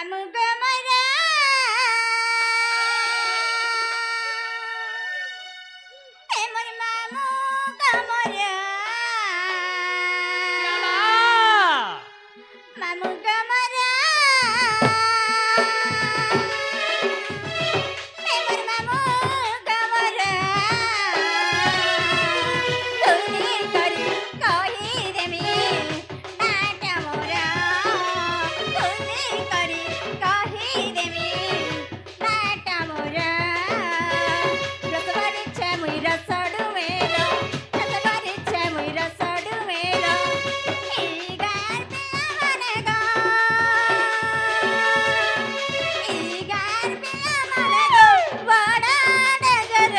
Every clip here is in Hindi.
মামু গমরা এ মোর মামু গমরা মামু গমরা এ মোর মামু গমরা তুই করি কহি দেমি নাটা মোরা তুই করি কহি দেমি নাটা মোরা রসবারি ছে মুই রসডু মেলো রসবারি ছে মুই রসডু মেলো এই গার পিলা মানে গো এই গার পিলা মানে গো বড় ডগর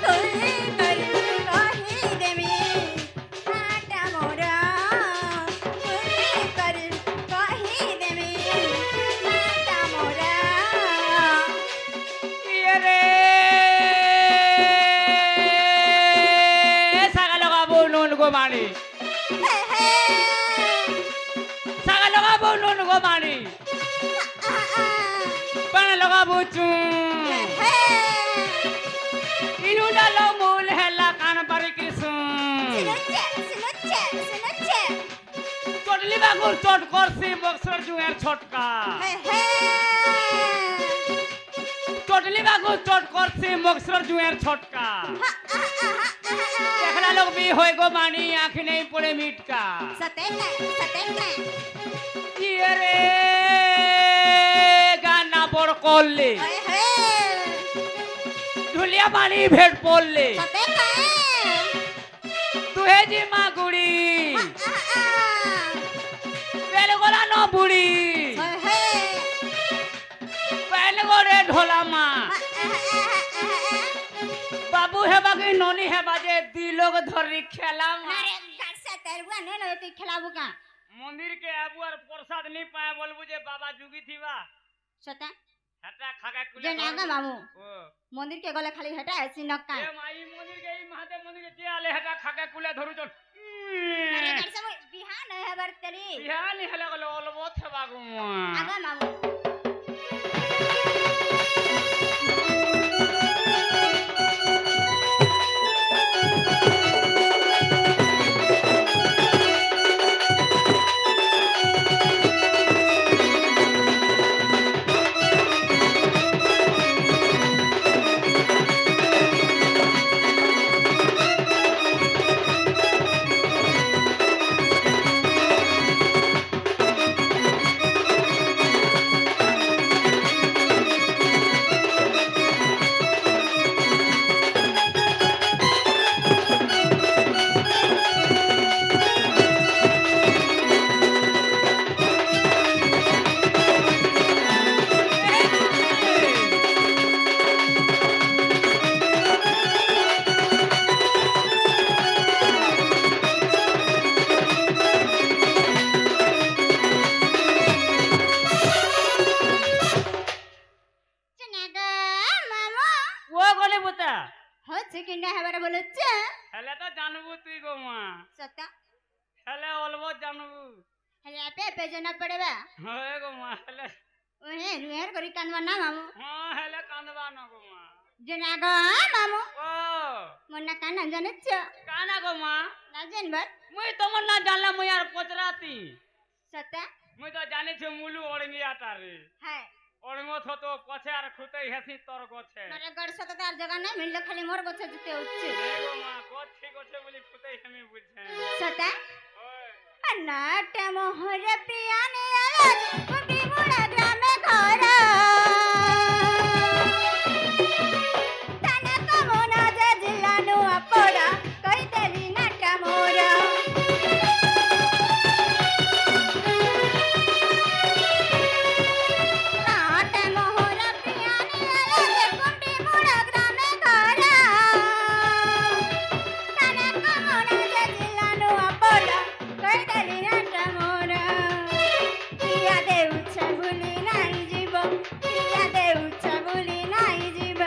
তুই করি কহি দেমি নাটা মোরা তুই করি কহি দেমি নাটা মোরা রে সাগা লগাবো নুন গো মানি সাগা লগাবো নুন গো মানি পান লগাবো চুন ইনু ডালো মূল হেলা কান পারি কিসুন চটলি বাগুর চট করছি বক্সর জুয়ের ছটকা চটলি বাগুর চট করছি বক্সর জুয়ের ছটকা দেখলা লোক বি হয়ে গো মানি আঁখি নেই পড়ে মিটকা ইয়ে রে গানা বড় করলে ধুলিয়া পানি ভেট পড়লে তুহে জি মা গুড়ি বেল গোলা ন বুড়ি বেল গোরে ঢোলা মা বাবু হেবা কি ননি হেবা যে দি লোক ধরি খেলাম मंदिर के आबू और प्रसाद नहीं पाए बोलबू जे बाबा जुगी थीवा हटा खागा कुले मामू मंदिर के गले खाली हटा ऐसी नक्का ए माई मंदिर के ई महादेव मंदिर के आले हटा खागा कुले धरु चल बिहान है बरतरी बिहान हला गलो ओलबो थेबा गु आगा मामू हेले तो जानबू तुई गो मां सत्ता हेले ओलबो जानबू हेले पे जना पड़ेबा होए गो मां हेले ओहे रुहेर करी कानवा ना मामू हां हेले कांदबा न गो मां जना गो मामू ओ मन्ना काना जनच काना गो मां ना जनबर मुई तो मन ना जानला मुई यार पचराती सत्ता मुई तो जाने छे मुलु ओड़ंगी आटा रे हाय ओड़ंगो थो तो पछे आर खुतै हेसी तोर गोछे मारे गड़ सतदार जगह नहीं मिलले खाली मोर गोछे जते उच्च गो मां गोछे गोछे बोली खुतै हमें बुझे सत्ता ओए अन्नाट मोहर प्रियाने आवाज कुटी मुड़ा ग्राम घर ताना कमोना जिल्लानु अपड़ा कई देली नाटा मोरा नाट मोहर प्रियाने आवाज कुटी मुड़ा ग्राम घर ताना कमोना जिल्लानु अपड़ा कई देली नाटा मोरा पिया देउछ भुली नाही जीव पिया देउछ भुली नाही जीव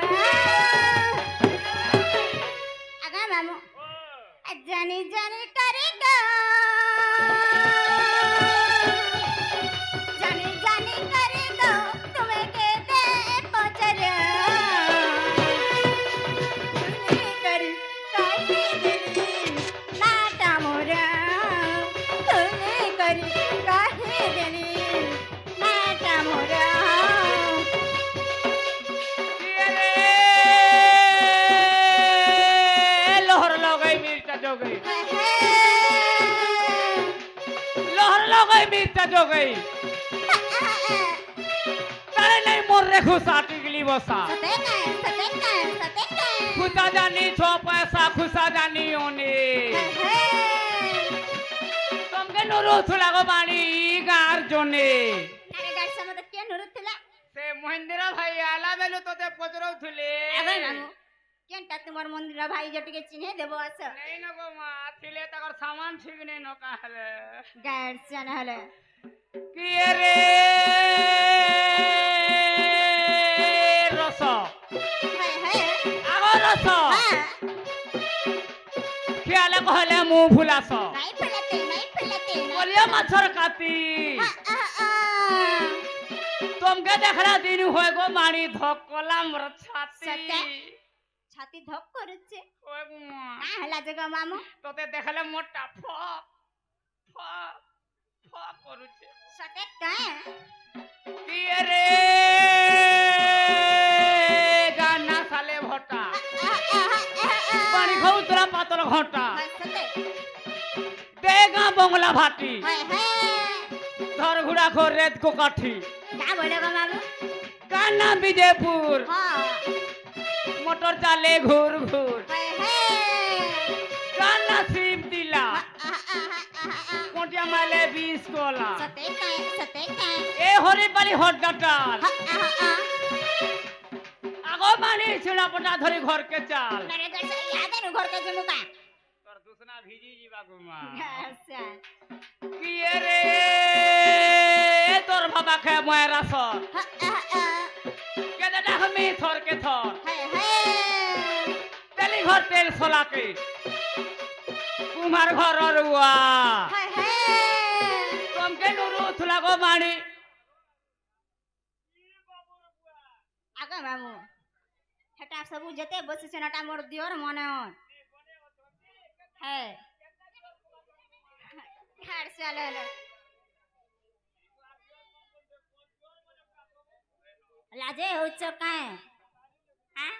करी काहे देली नाटा मोरा ये रे लोहर लगई मिर्चा जो गई लोहर लगई मिर्चा जो गई तारे नहीं मोर रे खुशा टिकली बसा खुशा जानी छो पैसा खुशा जानी ओने तुमके नुरु थुलागो बाणी गार जोने अरे गाड़ी समझ के नुरु थुला से महेंद्र भाई आला बेलु तो ते पचरौ थुले अबे मामू केनटा तुमर मंदिर भाई जटिके चिन्हे देबो आस नहीं न गो मा थिले तकर सामान ठीक नहीं न कहले गाड़ सन हले कि रे रस हाय आगो रस हां ख्याल कहले मुंह फुलास नहीं फुलते बोलिए मच्छर काती तुमके देखला दिन होय गो मानी धक्कला मोर छाती सत्य? छाती धक करुचे होय गो मा का हला जगह मामू तोते देखले मोटा फ फ फ करूचे सते काय कि रे गाना साले भटा पानी खाऊ तोरा पातल घटा सते देगा बंगला भाटी हाय धर घुड़ा खो रेत को काठी का बोलेगा मामू कान्हा विजयपुर हां मोटर चाले घूर घूर हाय कान्हा शिव दिला कोटिया माले 20 कोला सते काय ए हरी पाली हट डाटाल आगो मानी छिड़ा पटा धरी घर के चाल मेरे घर से याद है घर के जमुका तोर दूसरा भीजी जीवा गुमा अच्छा कि रे तोर बाबा खे मोरा सर के दादा हमी थोर के थोर तेली घर तेल सोला के कुमार घर रुआ तुमके नुरु थुला गो मानी आगा मामू हेटा सब जते बस से नटा मोर दियोर मने है हार चले लाजे हो चकाए हां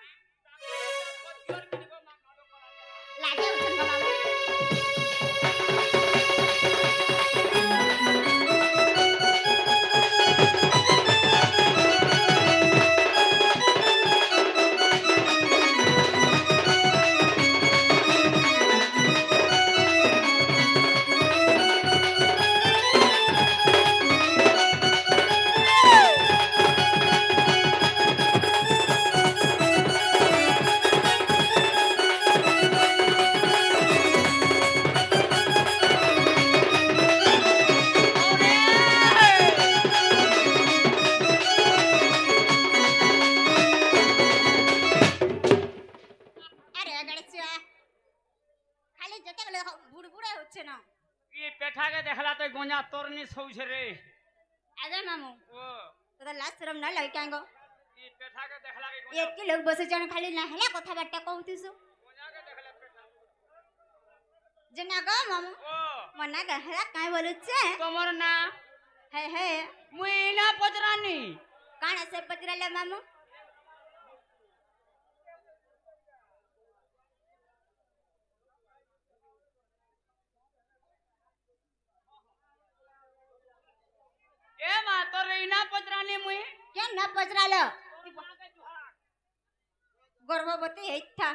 लाजे उठन का मामू गोंजा तोरनी सौछ रे आजा मामू ओ तो लास्ट शरम ना लई कांगो ई पेठा के देखला के गोंजा एक के लोग बसे जण खाली ना हला कथा बाटा कहतिसु गोंजा के देखला पेठा जना गो मामू ओ मना ग हला काय बोलुछे तोमर ना है मुई ना पजरानी काना से पजराले मामू ए मा तोरे ना पजरानी मुई क्या ना पजरालो गर्भवती है था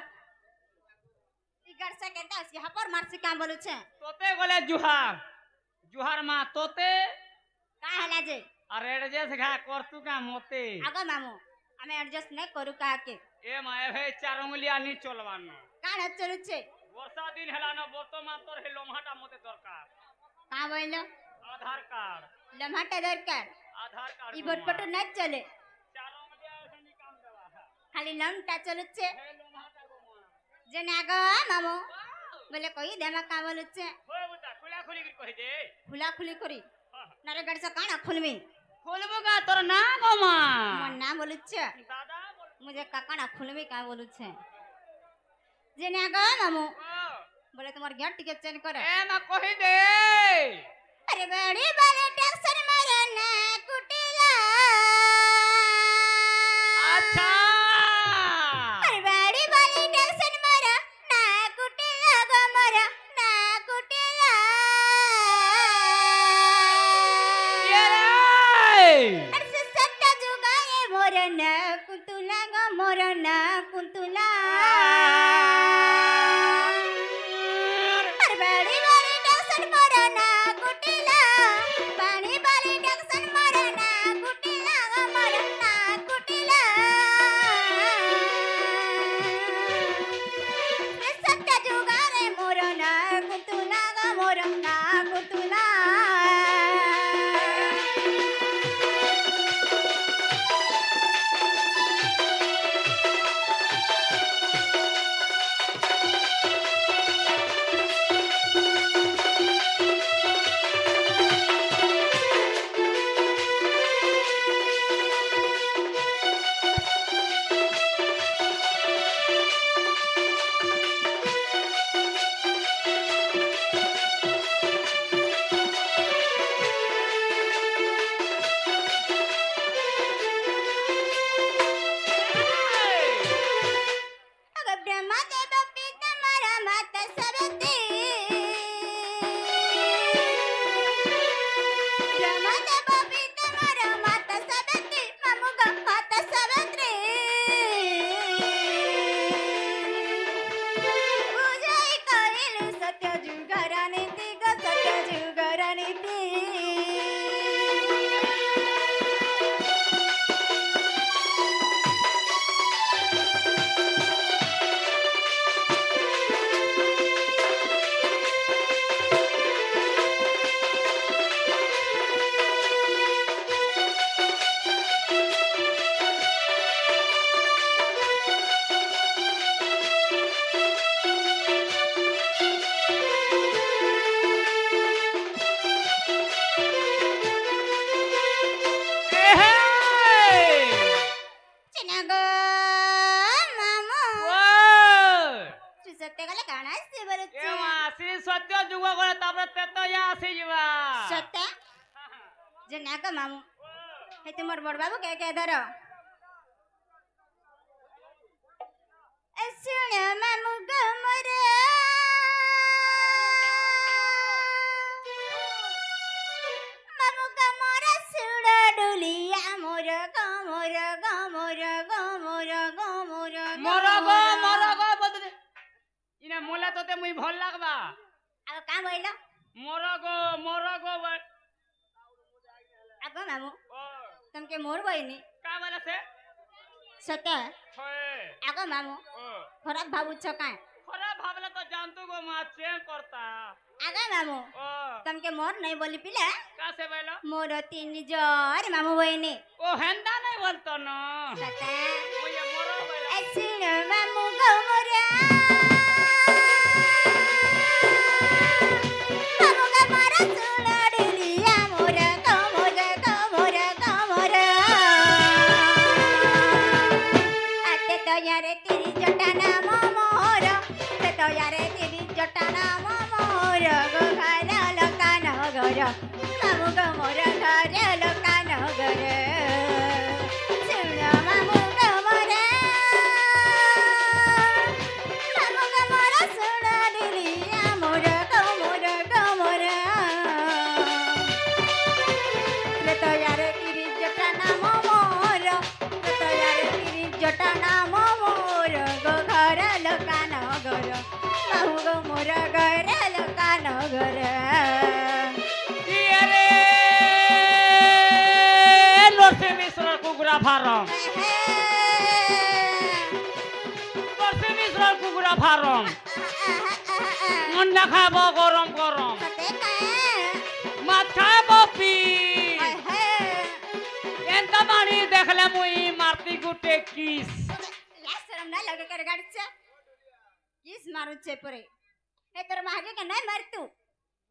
इगर से कहता है यहाँ पर मारसी काम बोलू छे तोते गोले जुहार जुहार मा तोते का हला जे अरे एडजस्ट घा करतु का मोते आगो मामू हमें एडजस्ट नहीं करू का के ए मा ए भे चार उंगलिया नी चलवानो काना चलू छे वर्षा दिन हला न बोतो मा तोर हे लोमहाटा मोते दरकार का बोलो आधार कार्ड लम्हाटा दरकार आधार कार्ड ई बोटपटो न चले चार उंगलिया ऐसे नी काम देवा खाली लमटा चलू छे हे लोमहाटा गो मा जने आगो मामू बोले कोई देमा का बोलू छे होय बुता खुला खुली की कहि दे खुला खुली करी नारे गड़ से काना खुलमी खोलबो का तोर ना गो मा मन ना बोलू छे दादा बोल मुझे काकाना खुलमी का बोलू छे जने आगो मामू ओ बोले तुम्हार गेट टिकट चेंज करे ए मा कहि दे अरे बे अरे सत्ता जुगाए मोरन कुंतुला गो मोरन कुंतुला अरे बड़ी बड़ी डक्सन मोरन कुटिला पानी वाली डक्सन मोरन कुटिला गो मोरन कुटिला अरे सत्ता जुगाए मोरन कुंतुला गो मोरन कुंतुला मामू हे तुमर बड़ बाबू के धर सुन मामू गमर मामू गमर सुड़ डुलिया मोर गमर गमर गमर गमर मोर गो बदले इने मोला तोते मुई भल लागबा अब का बोइलो मोर गो आगो मामू तुमके मोर बहिनी का बोला से सत्य होए आगो मामू खराब भाबू छ का खराब भावले तो जानतू गो मा चेक करता आगो मामू तुमके मोर नहीं बोली पिले का से बोलो मोर तीन जर मामू बहिनी ओ हेंदा नहीं बोलतो न सत्य ओ ये मोर बोला सुन मामू गो मोरा मामू का मारा सुड़ डुलिया मोर यारे तेरी जटाना मोर ते तो यारे तेरी जटाना मोर गो खाना लका नगर मामू गो मोर घर लका नगर सुन मामू गो मोर सुन दिलिया मोर गो मोर ते तो यारे तेरी जटाना मोर ते तो यारे तेरी जटाना मोर घर लका नगर रे लोसे मिश्र कुकुरा फार्म लोसे मिश्र कुकुरा फार्म अंडा खाबो गरम गरम माछ खाबो पी एंता मानी देखले मुई मारती गुटे किस या शरम ना लगे कर गाड़ी से किस मारू छे परे ए तोर मागे के नहीं मार तू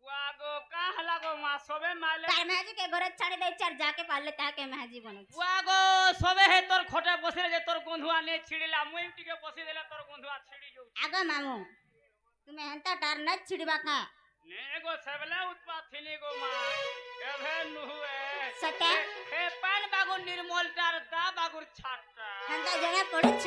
वागो का हलागो मा सबे माले तार माजी के घर छाड़ी दे चार जाके पाले ताके माजी बनो वागो सबे हे तोर खोटे बसिले जे तोर गंधुआ ने छिड़िला मुई टिके बसि देले तोर गंधुआ छिड़ी जो आगो मामू तुमे हंता टार न छिड़बा का ने गो सबले उत्पात थिनी गो मा एभे नुहुए सते हे पान बागो निर्मल टार दा बागुर छाटा हंता जने पड़ु छ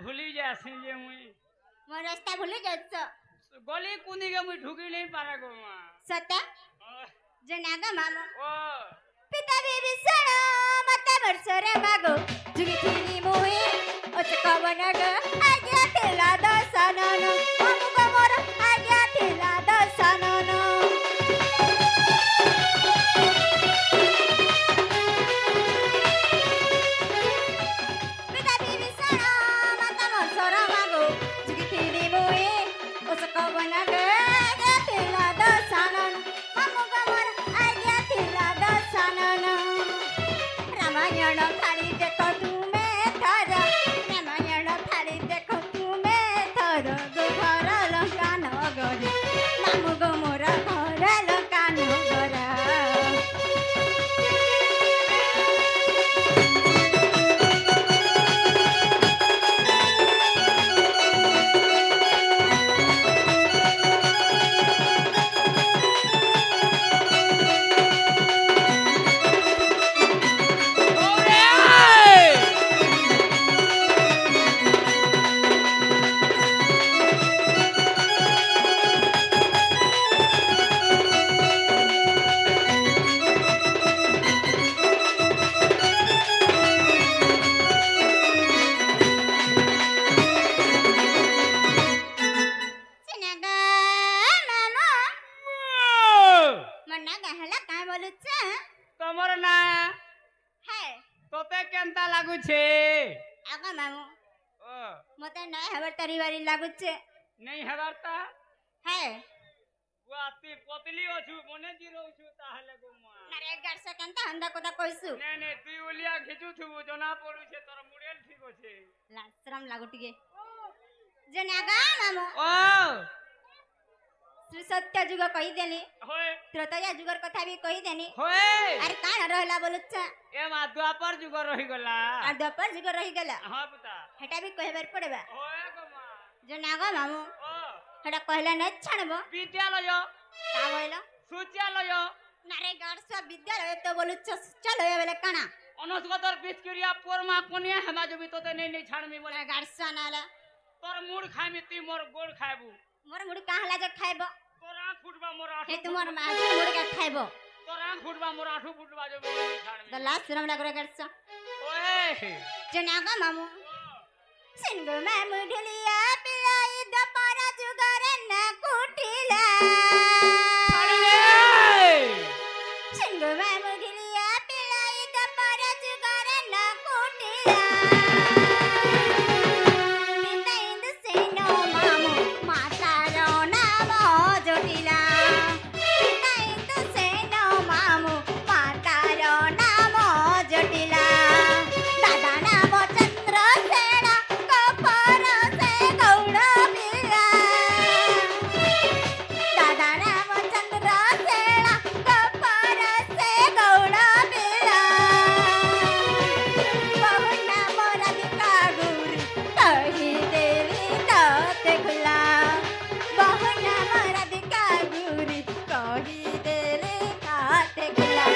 भूली जासी जे मुई मोर रास्ता भूली जात गली कुनी के मुई ढुकी नहीं पारा गो मां सत्य जनागा मामो ओ पिता बेबी सणा मत वर्षरे मागो जुगी थीनी मोहे ओचकवनग आज्ञा तेला दसनन अमुक मोर आज्ञा तेला दसनन पिता बेबी सणा मत वर्षरे मागो जुगी थीनी मोहे ओचकवनग आज्ञा तेला दसनन अमुक मोर आज्ञा तेला दसनन रामायण थाली देखो तुमे थर रामायण थाली देखो तुमे थर गो घर लंका नगर मामु गो मोर घर लंका नगर सिनागा मामा मन्ना गहला का बोलुछ तमर ना है तोते केंता लागु छे आगा मामू ओ मते नय हबर तरीवारी लागुछ नहीं हवारता है वाती पतली अछु मने जिरो छु ताहले गो मां नारे गारसा कंता हंदा कोदा कइसु नहीं नहीं तू उलिया खिचू थु जना पड़ू छे तोर मुडेल ठीक होछे लाशरम लागु टिके जनागा मामू ओ श्री सत्य जुग कहि देनी होय त्रेतया जुगर कथा भी कहि देनी होय अरे कान रहला बोलुछ ए मा द्वापर जुग रही गला आ द्वापर जुग रही गेला हां पुता हेटा भी कहबर पड़बा होय गो मां जनागा मामू ओ हेटा कहला न छाणबो विद्यालय का बोइला सूच्यालय नारे गारसा विद्यालय तो बोलुछ चलो ए बेले काना अनस्गतर बिस्किरिया पोरमा कोनिया हमा जबी तोते नहीं छाणमी बोले गारसा नाला तोर मुड़ खामी ती मोर गोड़ खाबू मोर मुड़ी काहला जे खाइबो तोर आंख फुटबा मोर आठू हे तुमर माजी मुड़ी का खाइबो तोर आंख फुटबा मोर आठू फुटबा जबी नहीं छाणमी द लास्ट रम लागरे गारसा ओए जनागा मामू सिंगो मामू ढलिया पिलाई द पारा जुगारे न कुटिला छाड़ी रे सिंगो मामू ढलिया पिलाई द पारा जुगारे न कुटिला बिंदाइंद सेनो मामू मातारो नाम जोटिला बिंदाइंद सेनो मामू मातारो नाम जोटिला दादा नाम चंद्र सेना कपर से गौड़ बिला दादा नाम चंद्र सेना कपर से गौड़ बिला बहु नाम राधिका गुरी कही देवी तोते खुला बहु नाम राधिका गुरी कही देवी तोते खुला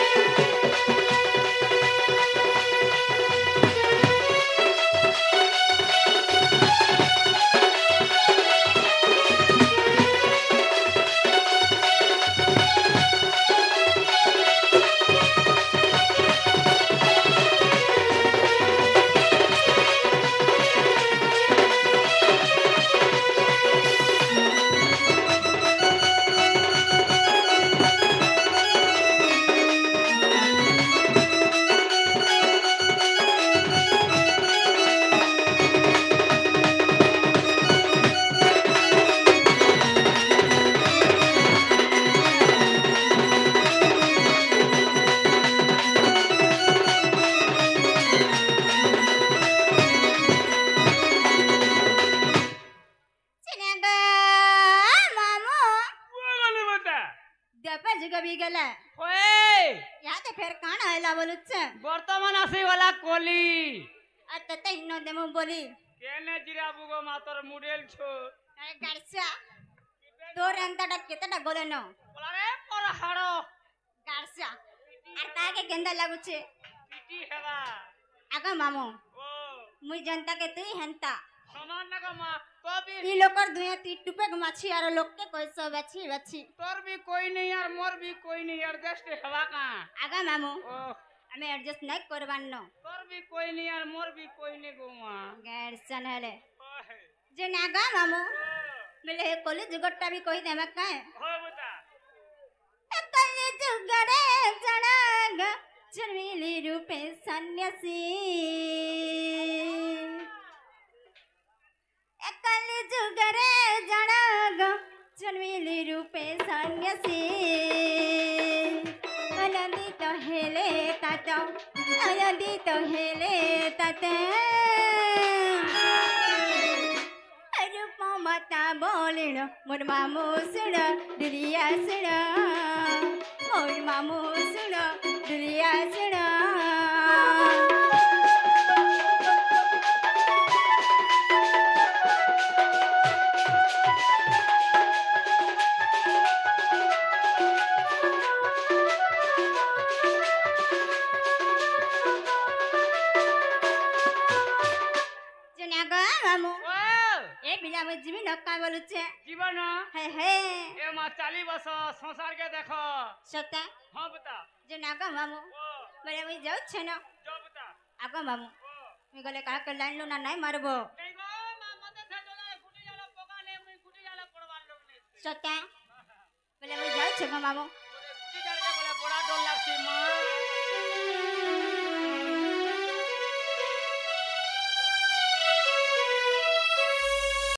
सिनागा मामू बोले बता द्वापर जुग भी गेला ओए यहाँ तो फिर कान आयला बोलुछ वर्तमान आसी वाला कोली अत त इन्नो देमु बोली केने जिराबू गो मातर मुडेल छो अरे गारसा तोर अंतटा केतटा गोलेनो बोला रे पर हाड़ो गारसा आर ताके गेंदा लागुछे पिटी हेबा आगा मामू ओ मुई जनता के तुई हंता সমান না গো মা তো भी ই লোকর দুয়ে তি টুপে মাছি আর লোককে কইছো বাছি বাছি তোর भी कोई नहीं यार मोर भी कोई नहीं एडजस्ट हवा का আগা মামু ओ আমি অ্যাডজাস্ট নাই করবার ন তোর भी कोई नहीं यार मोर भी कोई नहीं गो মা গের সনলে ओहे যে নাগা মামু মিলে কলি জুগটটা भी কই দেবা কায় हो बता কলি জুগরে জড়াগ চর্মিলি রূপে সন্ন্যাসী কলি জুগরে জড়াগ চর্মিলি রূপে সন্ন্যাসী আনন্দিত হেলে তাত আনন্দিত হেলে তাত রূপ মাতা বলিল মোর মামু শুণ দুরিয়া শুণ মোর মামু শুণ দুরিয়া শুণ মামু ओ এ বিলা মে জিবি নকা বলুছে জীবন হে হে এ মা চালি বস সংসার के देखो সতা हां बता যে নাগা মামু ओ বলে আমি যাচ্ছে না जो बता আগা মামু ओ আমি গলে কাকে লাইন না নাই মারবো नहीं गो मा मते से जोला गुटी जाला पोका ने मुई गुटी जाला पड़वार लोग ने সতা বলে আমি যাচ্ছে গো মামু गुटी जाला बोले बड़ा डर लागसी मां